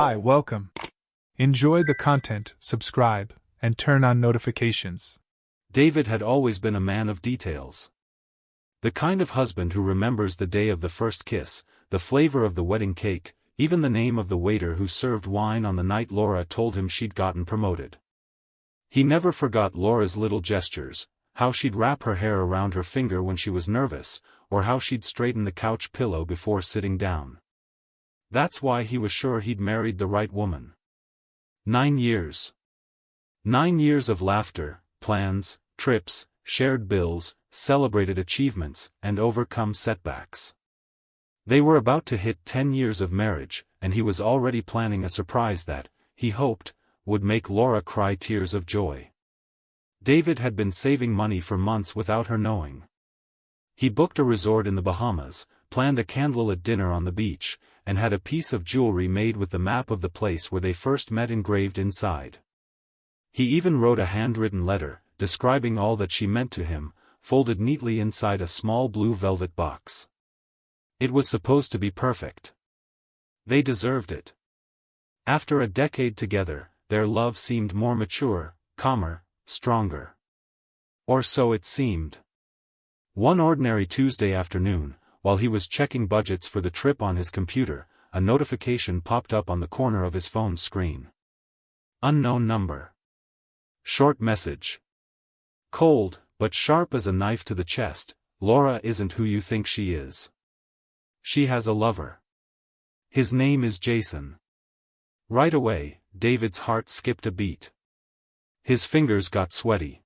Hi, welcome. Enjoy the content, subscribe, and turn on notifications. David had always been a man of details. The kind of husband who remembers the day of the first kiss, the flavor of the wedding cake, even the name of the waiter who served wine on the night Laura told him she'd gotten promoted. He never forgot Laura's little gestures, how she'd wrap her hair around her finger when she was nervous, or how she'd straighten the couch pillow before sitting down. That's why he was sure he'd married the right woman. 9 years. 9 years of laughter, plans, trips, shared bills, celebrated achievements, and overcome setbacks. They were about to hit 10 years of marriage, and he was already planning a surprise that, he hoped, would make Laura cry tears of joy. David had been saving money for months without her knowing. He booked a resort in the Bahamas, planned a candlelit dinner on the beach, and had a piece of jewelry made with the map of the place where they first met engraved inside. He even wrote a handwritten letter, describing all that she meant to him, folded neatly inside a small blue velvet box. It was supposed to be perfect. They deserved it. After a decade together, their love seemed more mature, calmer, stronger. Or so it seemed. One ordinary Tuesday afternoon, while he was checking budgets for the trip on his computer, a notification popped up on the corner of his phone's screen. Unknown number. Short message. Cold, but sharp as a knife to the chest, Laura isn't who you think she is. She has a lover. His name is Jason. Right away, David's heart skipped a beat. His fingers got sweaty.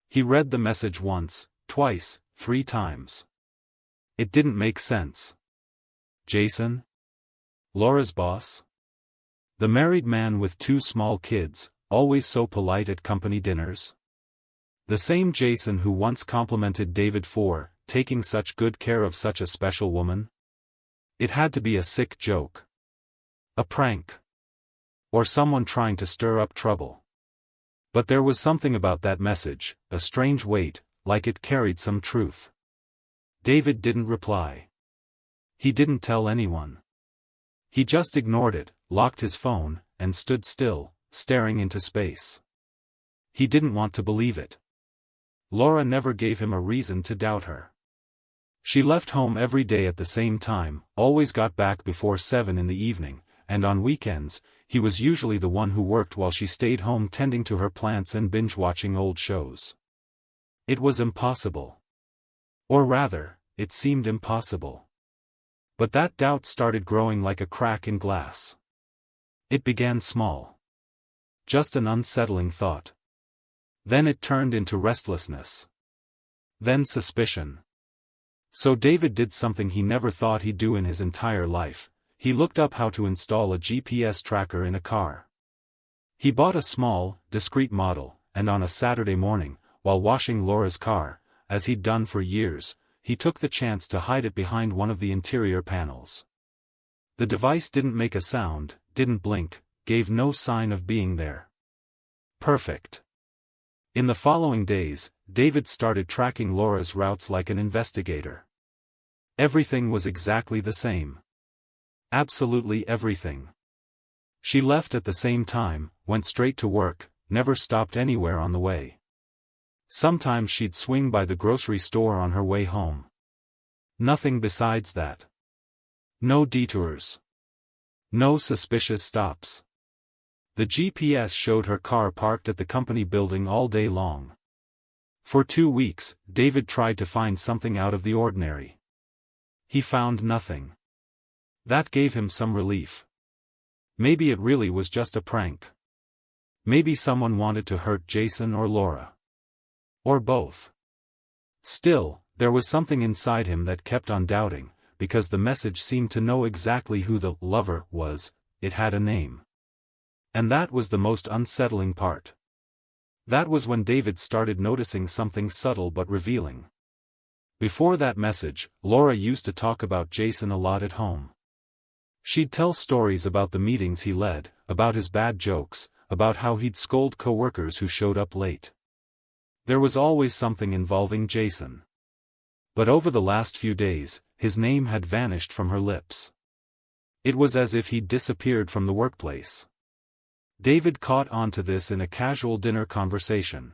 He read the message once, twice, 3 times. It didn't make sense. Jason? Laura's boss? The married man with 2 small kids, always so polite at company dinners? The same Jason who once complimented David for taking such good care of such a special woman? It had to be a sick joke. A prank. Or someone trying to stir up trouble. But there was something about that message, a strange weight, like it carried some truth. David didn't reply. He didn't tell anyone. He just ignored it, locked his phone, and stood still, staring into space. He didn't want to believe it. Laura never gave him a reason to doubt her. She left home every day at the same time, always got back before 7 in the evening, and on weekends, he was usually the one who worked while she stayed home tending to her plants and binge-watching old shows. It was impossible. Or rather, it seemed impossible. But that doubt started growing like a crack in glass. It began small. Just an unsettling thought. Then it turned into restlessness. Then suspicion. So David did something he never thought he'd do in his entire life. He looked up how to install a GPS tracker in a car. He bought a small, discreet model, and on a Saturday morning, while washing Laura's car, as he'd done for years, he took the chance to hide it behind one of the interior panels. The device didn't make a sound, didn't blink, gave no sign of being there. Perfect. In the following days, David started tracking Laura's routes like an investigator. Everything was exactly the same. Absolutely everything. She left at the same time, went straight to work, never stopped anywhere on the way. Sometimes she'd swing by the grocery store on her way home. Nothing besides that. No detours. No suspicious stops. The GPS showed her car parked at the company building all day long. For 2 weeks, David tried to find something out of the ordinary. He found nothing. That gave him some relief. Maybe it really was just a prank. Maybe someone wanted to hurt Jason or Laura. Or both. Still, there was something inside him that kept on doubting, because the message seemed to know exactly who the lover was. It had a name. And that was the most unsettling part. That was when David started noticing something subtle but revealing. Before that message, Laura used to talk about Jason a lot at home. She'd tell stories about the meetings he led, about his bad jokes, about how he'd scold coworkers who showed up late. There was always something involving Jason. But over the last few days, his name had vanished from her lips. It was as if he'd disappeared from the workplace. David caught on to this in a casual dinner conversation.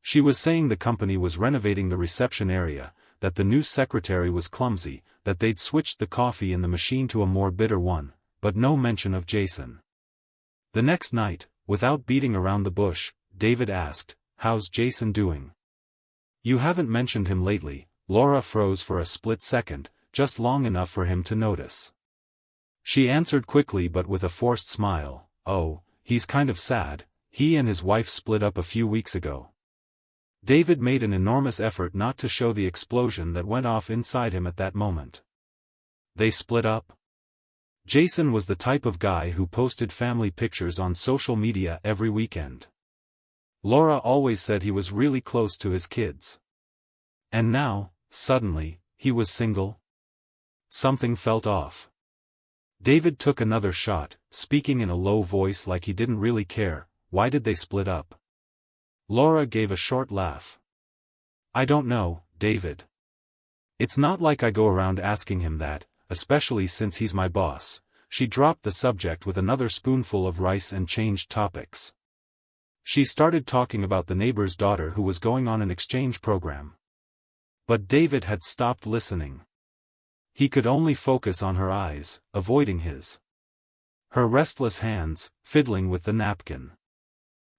She was saying the company was renovating the reception area, that the new secretary was clumsy, that they'd switched the coffee in the machine to a more bitter one, but no mention of Jason. The next night, without beating around the bush, David asked, "How's Jason doing?" "You haven't mentioned him lately." Laura froze for a split second, just long enough for him to notice. She answered quickly but with a forced smile, "Oh, he's kind of sad. He and his wife split up a few weeks ago." David made an enormous effort not to show the explosion that went off inside him at that moment. They split up? Jason was the type of guy who posted family pictures on social media every weekend. Laura always said he was really close to his kids. And now, suddenly, he was single? Something felt off. David took another shot, speaking in a low voice like he didn't really care. "Why did they split up?" Laura gave a short laugh. "I don't know, David. It's not like I go around asking him that, especially since he's my boss." She dropped the subject with another spoonful of rice and changed topics. She started talking about the neighbor's daughter who was going on an exchange program. But David had stopped listening. He could only focus on her eyes, avoiding his. Her restless hands, fiddling with the napkin.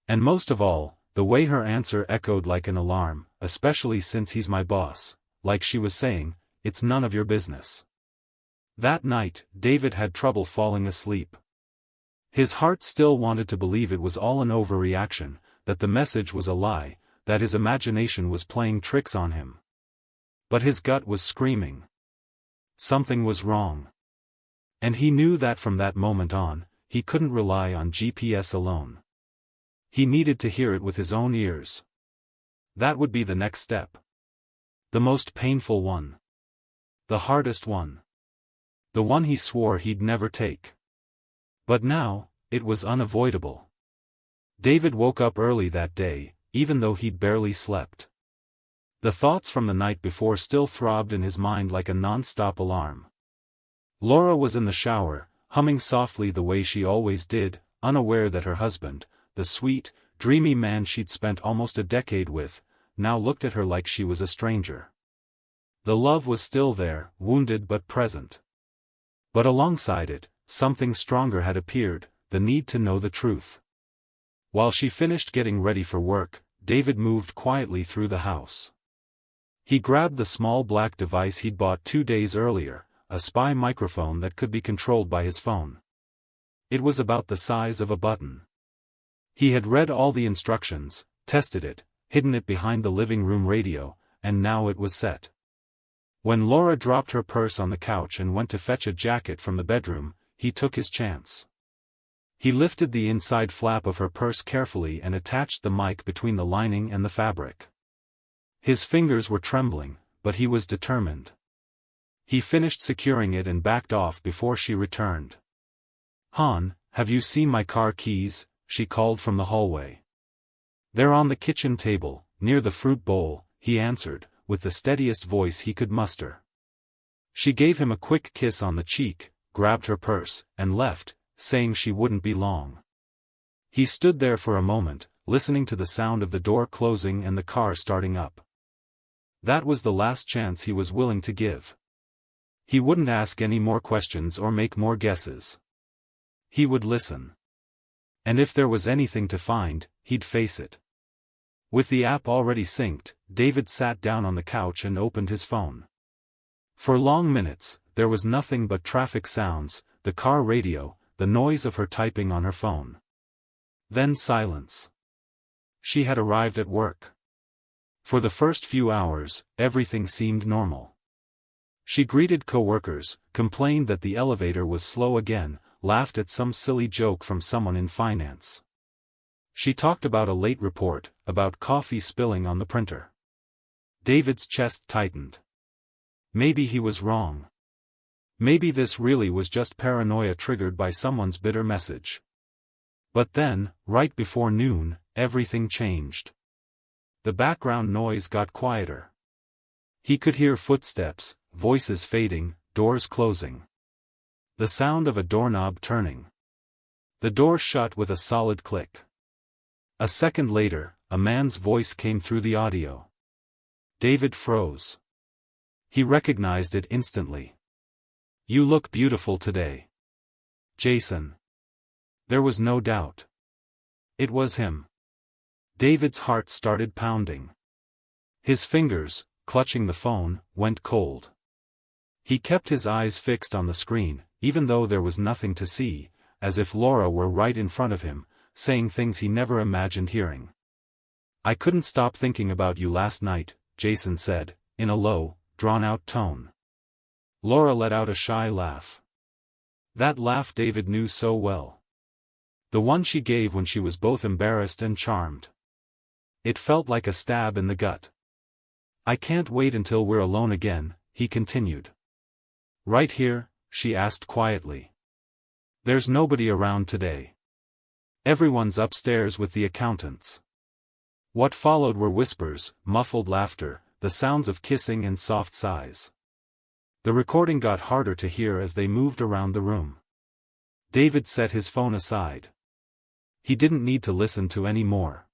And most of all, the way her answer echoed like an alarm, "Especially since he's my boss," like she was saying, "It's none of your business." That night, David had trouble falling asleep. His heart still wanted to believe it was all an overreaction, that the message was a lie, that his imagination was playing tricks on him. But his gut was screaming. Something was wrong. And he knew that from that moment on, he couldn't rely on GPS alone. He needed to hear it with his own ears. That would be the next step. The most painful one. The hardest one. The one he swore he'd never take. But now, it was unavoidable. David woke up early that day, even though he'd barely slept. The thoughts from the night before still throbbed in his mind like a non-stop alarm. Laura was in the shower, humming softly the way she always did, unaware that her husband, the sweet, dreamy man she'd spent almost a decade with, now looked at her like she was a stranger. The love was still there, wounded but present. But alongside it, something stronger had appeared, the need to know the truth. While she finished getting ready for work, David moved quietly through the house. He grabbed the small black device he'd bought 2 days earlier, a spy microphone that could be controlled by his phone. It was about the size of a button. He had read all the instructions, tested it, hidden it behind the living room radio, and now it was set. When Laura dropped her purse on the couch and went to fetch a jacket from the bedroom, he took his chance. He lifted the inside flap of her purse carefully and attached the mic between the lining and the fabric. His fingers were trembling, but he was determined. He finished securing it and backed off before she returned. "Han, have you seen my car keys?" she called from the hallway. "They're on the kitchen table, near the fruit bowl," he answered, with the steadiest voice he could muster. She gave him a quick kiss on the cheek, grabbed her purse, and left, saying she wouldn't be long. He stood there for a moment, listening to the sound of the door closing and the car starting up. That was the last chance he was willing to give. He wouldn't ask any more questions or make more guesses. He would listen. And if there was anything to find, he'd face it. With the app already synced, David sat down on the couch and opened his phone. For long minutes, there was nothing but traffic sounds, the car radio, the noise of her typing on her phone. Then silence. She had arrived at work. For the first few hours, everything seemed normal. She greeted coworkers, complained that the elevator was slow again, laughed at some silly joke from someone in finance. She talked about a late report, about coffee spilling on the printer. David's chest tightened. Maybe he was wrong. Maybe this really was just paranoia triggered by someone's bitter message. But then, right before noon, everything changed. The background noise got quieter. He could hear footsteps, voices fading, doors closing. The sound of a doorknob turning. The door shut with a solid click. A second later, a man's voice came through the audio. David froze. He recognized it instantly. "You look beautiful today, Jason." There was no doubt. It was him. David's heart started pounding. His fingers, clutching the phone, went cold. He kept his eyes fixed on the screen, even though there was nothing to see, as if Laura were right in front of him, saying things he never imagined hearing. "I couldn't stop thinking about you last night," Jason said, in a low, drawn-out tone. Laura let out a shy laugh. That laugh David knew so well. The one she gave when she was both embarrassed and charmed. It felt like a stab in the gut. "I can't wait until we're alone again," he continued. "Right here?" she asked quietly. "There's nobody around today. Everyone's upstairs with the accountants." What followed were whispers, muffled laughter, the sounds of kissing and soft sighs. The recording got harder to hear as they moved around the room. David set his phone aside. He didn't need to listen to any more.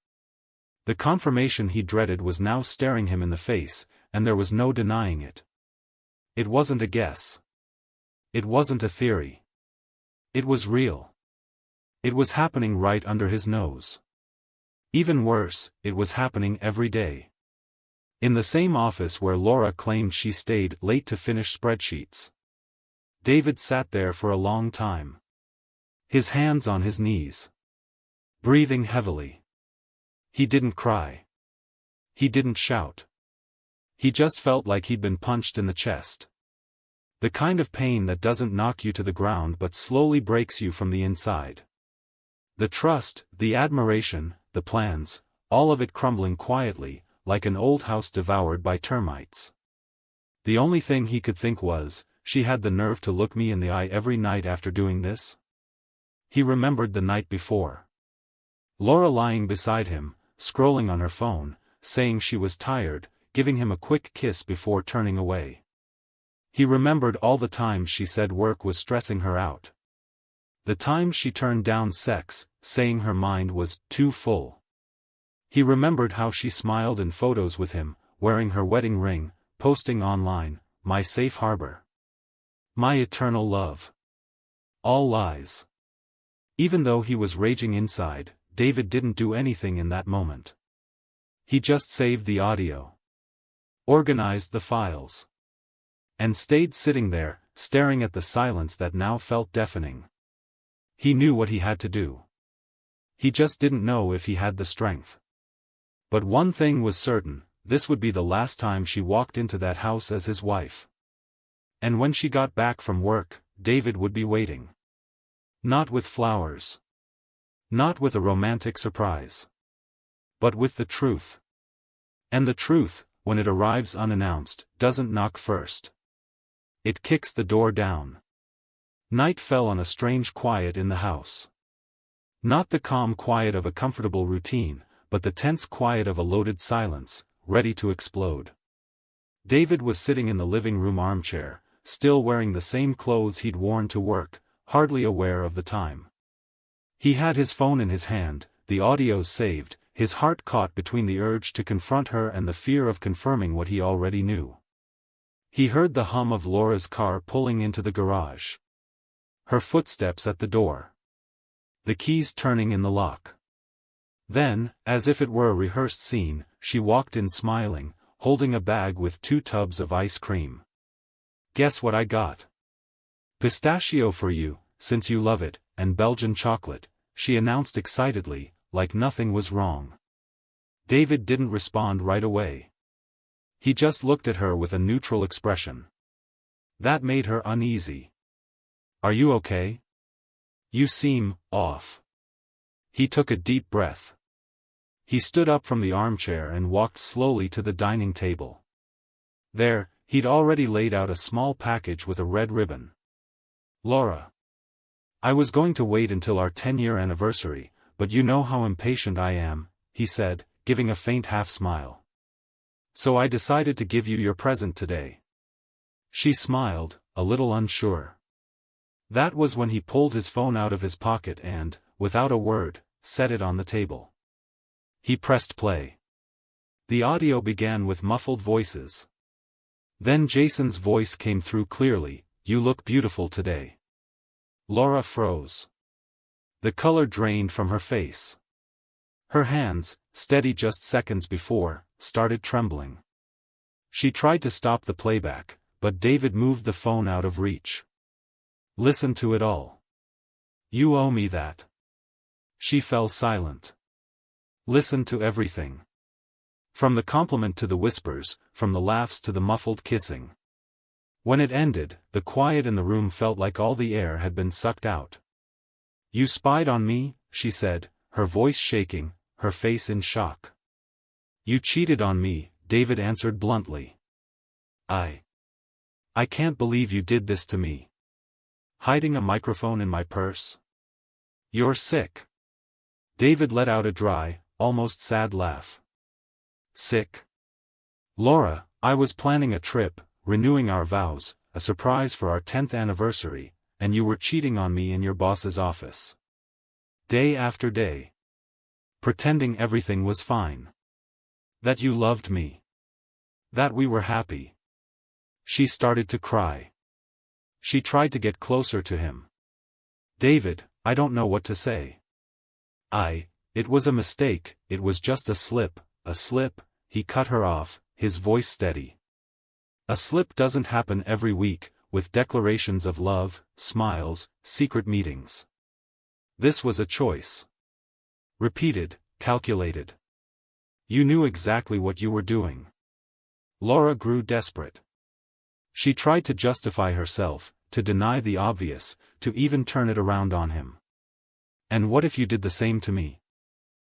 The confirmation he dreaded was now staring him in the face, and there was no denying it. It wasn't a guess. It wasn't a theory. It was real. It was happening right under his nose. Even worse, it was happening every day. In the same office where Laura claimed she stayed late to finish spreadsheets. David sat there for a long time. His hands on his knees. Breathing heavily. He didn't cry. He didn't shout. He just felt like he'd been punched in the chest. The kind of pain that doesn't knock you to the ground but slowly breaks you from the inside. The trust, the admiration, the plans, all of it crumbling quietly, like an old house devoured by termites. The only thing he could think was, she had the nerve to look me in the eye every night after doing this? He remembered the night before. Laura lying beside him, scrolling on her phone, saying she was tired, giving him a quick kiss before turning away. He remembered all the times she said work was stressing her out. The times she turned down sex, saying her mind was too full. He remembered how she smiled in photos with him, wearing her wedding ring, posting online, "My safe harbor. My eternal love." All lies. Even though he was raging inside, David didn't do anything in that moment. He just saved the audio. Organized the files. And stayed sitting there, staring at the silence that now felt deafening. He knew what he had to do. He just didn't know if he had the strength. But one thing was certain, this would be the last time she walked into that house as his wife. And when she got back from work, David would be waiting. Not with flowers. Not with a romantic surprise. But with the truth. And the truth, when it arrives unannounced, doesn't knock first. It kicks the door down. Night fell on a strange quiet in the house. Not the calm quiet of a comfortable routine, but the tense quiet of a loaded silence, ready to explode. David was sitting in the living room armchair, still wearing the same clothes he'd worn to work, hardly aware of the time. He had his phone in his hand, the audios saved, his heart caught between the urge to confront her and the fear of confirming what he already knew. He heard the hum of Laura's car pulling into the garage. Her footsteps at the door. The keys turning in the lock. Then, as if it were a rehearsed scene, she walked in smiling, holding a bag with 2 tubs of ice cream. "Guess what I got? Pistachio for you, since you love it, and Belgian chocolate," she announced excitedly, like nothing was wrong. David didn't respond right away. He just looked at her with a neutral expression. That made her uneasy. "Are you okay? You seem off." He took a deep breath. He stood up from the armchair and walked slowly to the dining table. There, he'd already laid out a small package with a red ribbon. "Laura. I was going to wait until our 10-year anniversary, but you know how impatient I am," he said, giving a faint half-smile. "So I decided to give you your present today." She smiled, a little unsure. That was when he pulled his phone out of his pocket and, without a word, set it on the table. He pressed play. The audio began with muffled voices. Then Jason's voice came through clearly, "You look beautiful today." Laura froze. The color drained from her face. Her hands, steady just seconds before, started trembling. She tried to stop the playback, but David moved the phone out of reach. "Listen to it all. You owe me that." She fell silent. Listen to everything. From the compliment to the whispers, from the laughs to the muffled kissing. When it ended, the quiet in the room felt like all the air had been sucked out. "You spied on me," she said, her voice shaking, her face in shock. "You cheated on me," David answered bluntly. I can't believe you did this to me. Hiding a microphone in my purse? You're sick." David let out a dry, almost sad laugh. "Sick? Laura, I was planning a trip, renewing our vows, a surprise for our 10th anniversary, and you were cheating on me in your boss's office. Day after day. Pretending everything was fine. That you loved me. That we were happy." She started to cry. She tried to get closer to him. "David, I don't know what to say. It was a mistake, it was just a slip," he cut her off, his voice steady. "A slip doesn't happen every week, with declarations of love, smiles, secret meetings. This was a choice. Repeated, calculated. You knew exactly what you were doing." Laura grew desperate. She tried to justify herself, to deny the obvious, to even turn it around on him. "And what if you did the same to me?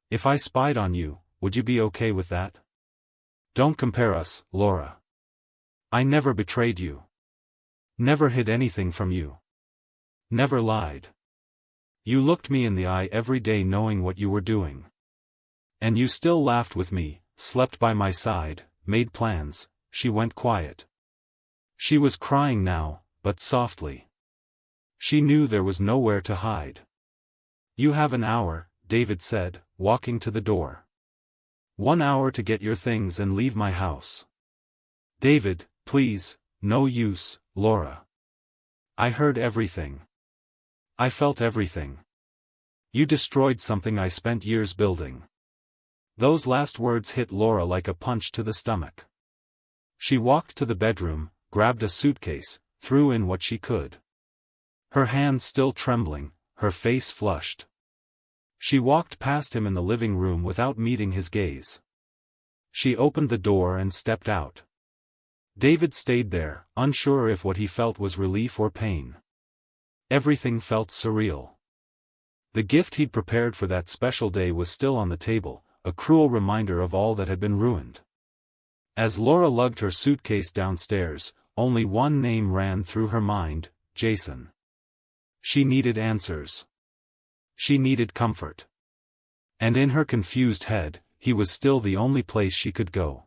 If I spied on you, would you be okay with that? Don't compare us, Laura. I never betrayed you. Never hid anything from you. Never lied. You looked me in the eye every day knowing what you were doing. And you still laughed with me, slept by my side, made plans." She went quiet. She was crying now, but softly. She knew there was nowhere to hide. "You have an hour," David said, walking to the door. "1 hour to get your things and leave my house." "David, please." "No use, Laura. I heard everything. I felt everything. You destroyed something I spent years building." Those last words hit Laura like a punch to the stomach. She walked to the bedroom, grabbed a suitcase, threw in what she could. Her hands still trembling, her face flushed. She walked past him in the living room without meeting his gaze. She opened the door and stepped out. David stayed there, unsure if what he felt was relief or pain. Everything felt surreal. The gift he'd prepared for that special day was still on the table, a cruel reminder of all that had been ruined. As Laura lugged her suitcase downstairs, only one name ran through her mind: Jason. She needed answers. She needed comfort. And in her confused head, he was still the only place she could go.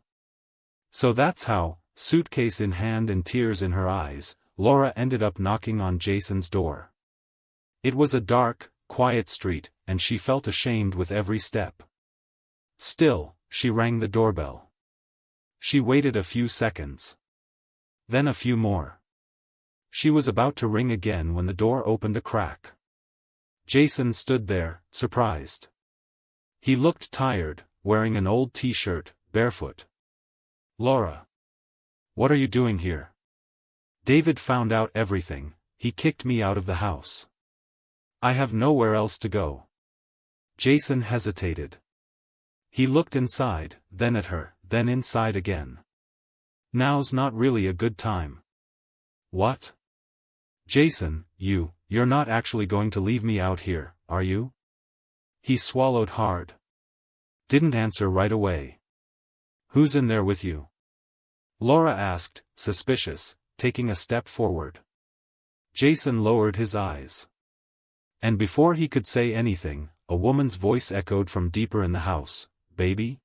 So that's how, suitcase in hand and tears in her eyes, Laura ended up knocking on Jason's door. It was a dark, quiet street, and she felt ashamed with every step. Still, she rang the doorbell. She waited a few seconds. Then a few more. She was about to ring again when the door opened a crack. Jason stood there, surprised. He looked tired, wearing an old t-shirt, barefoot. "Laura. What are you doing here?" "David found out everything, he kicked me out of the house. I have nowhere else to go." Jason hesitated. He looked inside, then at her, then inside again. "Now's not really a good time." "What?" "Jason, you're not actually going to leave me out here, are you?" He swallowed hard. Didn't answer right away. "Who's in there with you?" Laura asked, suspicious, taking a step forward. Jason lowered his eyes. And before he could say anything, a woman's voice echoed from deeper in the house. "Baby?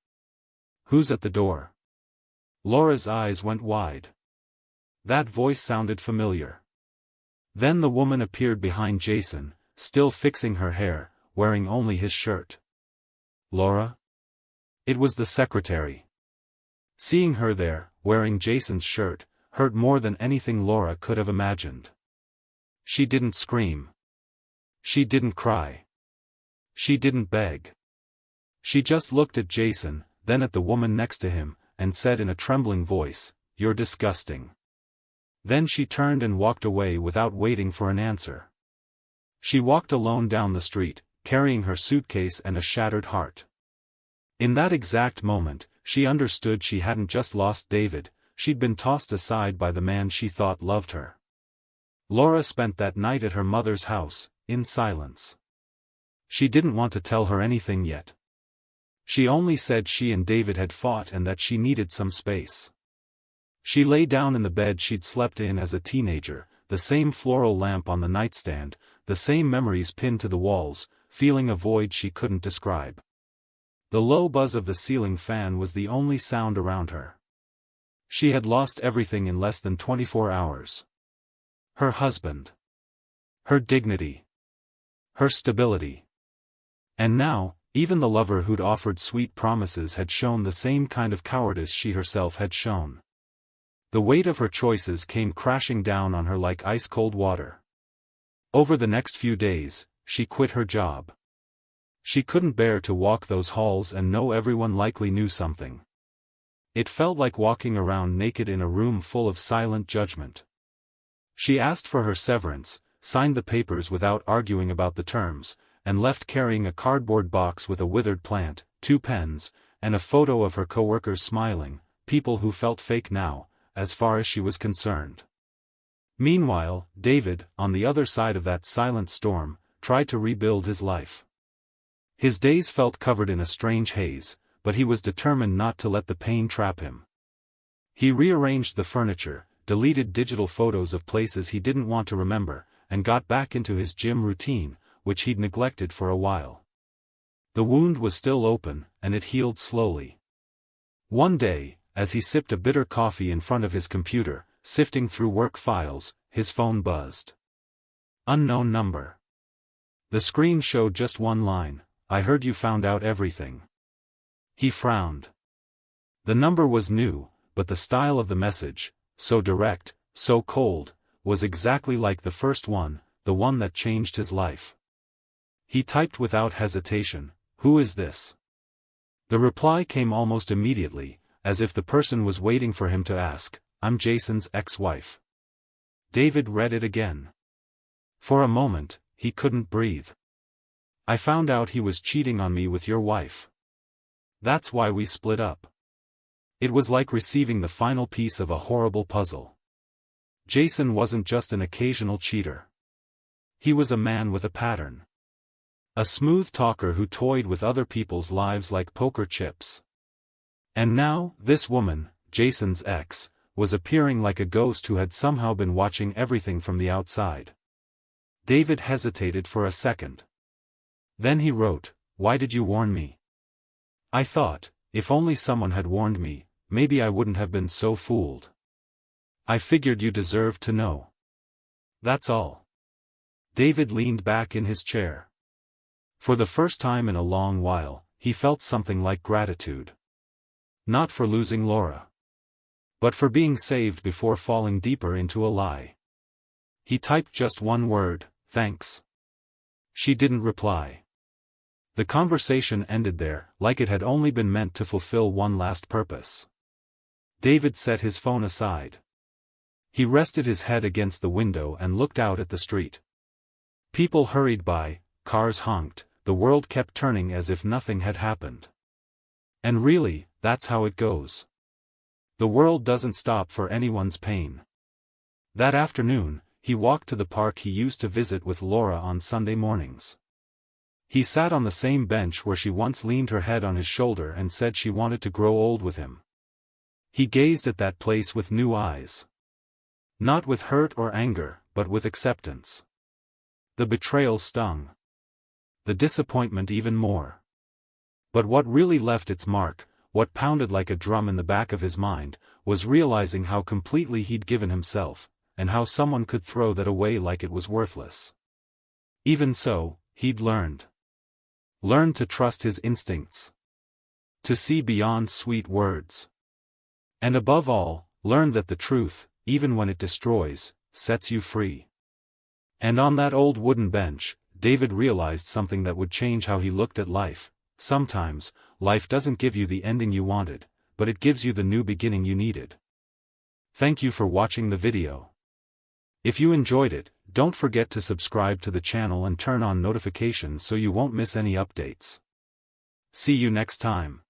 Who's at the door?" Laura's eyes went wide. That voice sounded familiar. Then the woman appeared behind Jason, still fixing her hair, wearing only his shirt. Laura? It was the secretary. Seeing her there, wearing Jason's shirt, hurt more than anything Laura could have imagined. She didn't scream. She didn't cry. She didn't beg. She just looked at Jason, then at the woman next to him, and said in a trembling voice, "You're disgusting." Then she turned and walked away without waiting for an answer. She walked alone down the street, carrying her suitcase and a shattered heart. In that exact moment, she understood she hadn't just lost David, she'd been tossed aside by the man she thought loved her. Laura spent that night at her mother's house, in silence. She didn't want to tell her anything yet. She only said she and David had fought and that she needed some space. She lay down in the bed she'd slept in as a teenager, the same floral lamp on the nightstand, the same memories pinned to the walls, feeling a void she couldn't describe. The low buzz of the ceiling fan was the only sound around her. She had lost everything in less than 24 hours. Her husband. Her dignity. Her stability. And now, even the lover who'd offered sweet promises had shown the same kind of cowardice she herself had shown. The weight of her choices came crashing down on her like ice-cold water. Over the next few days, she quit her job. She couldn't bear to walk those halls and know everyone likely knew something. It felt like walking around naked in a room full of silent judgment. She asked for her severance, signed the papers without arguing about the terms, and left carrying a cardboard box with a withered plant, 2 pens, and a photo of her coworkers smiling, people who felt fake now, as far as she was concerned. Meanwhile, David, on the other side of that silent storm, tried to rebuild his life. His days felt covered in a strange haze, but he was determined not to let the pain trap him. He rearranged the furniture, deleted digital photos of places he didn't want to remember, and got back into his gym routine, which he'd neglected for a while. The wound was still open, and it healed slowly. One day, as he sipped a bitter coffee in front of his computer, sifting through work files, his phone buzzed. Unknown number. The screen showed just one line, "I heard you found out everything." He frowned. The number was new, but the style of the message, so direct, so cold, was exactly like the first one, the one that changed his life. He typed without hesitation, "Who is this?" The reply came almost immediately, as if the person was waiting for him to ask, "I'm Jason's ex-wife." David read it again. For a moment, he couldn't breathe. "I found out he was cheating on me with your wife. That's why we split up." It was like receiving the final piece of a horrible puzzle. Jason wasn't just an occasional cheater. He was a man with a pattern. A smooth talker who toyed with other people's lives like poker chips. And now, this woman, Jason's ex, was appearing like a ghost who had somehow been watching everything from the outside. David hesitated for a second. Then he wrote, "Why did you warn me? I thought, if only someone had warned me, maybe I wouldn't have been so fooled. I figured you deserved to know. That's all." David leaned back in his chair. For the first time in a long while, he felt something like gratitude. Not for losing Laura, but for being saved before falling deeper into a lie. He typed just one word, "Thanks." She didn't reply. The conversation ended there, like it had only been meant to fulfill one last purpose. David set his phone aside. He rested his head against the window and looked out at the street. People hurried by, cars honked, the world kept turning as if nothing had happened. And really, that's how it goes. The world doesn't stop for anyone's pain. That afternoon, he walked to the park he used to visit with Laura on Sunday mornings. He sat on the same bench where she once leaned her head on his shoulder and said she wanted to grow old with him. He gazed at that place with new eyes. Not with hurt or anger, but with acceptance. The betrayal stung. The disappointment even more. But what really left its mark, what pounded like a drum in the back of his mind, was realizing how completely he'd given himself, and how someone could throw that away like it was worthless. Even so, he'd learned. Learned to trust his instincts. To see beyond sweet words. And above all, learned that the truth, even when it destroys, sets you free. And on that old wooden bench, David realized something that would change how he looked at life. Sometimes, life doesn't give you the ending you wanted, but it gives you the new beginning you needed. Thank you for watching the video. If you enjoyed it, don't forget to subscribe to the channel and turn on notifications so you won't miss any updates. See you next time.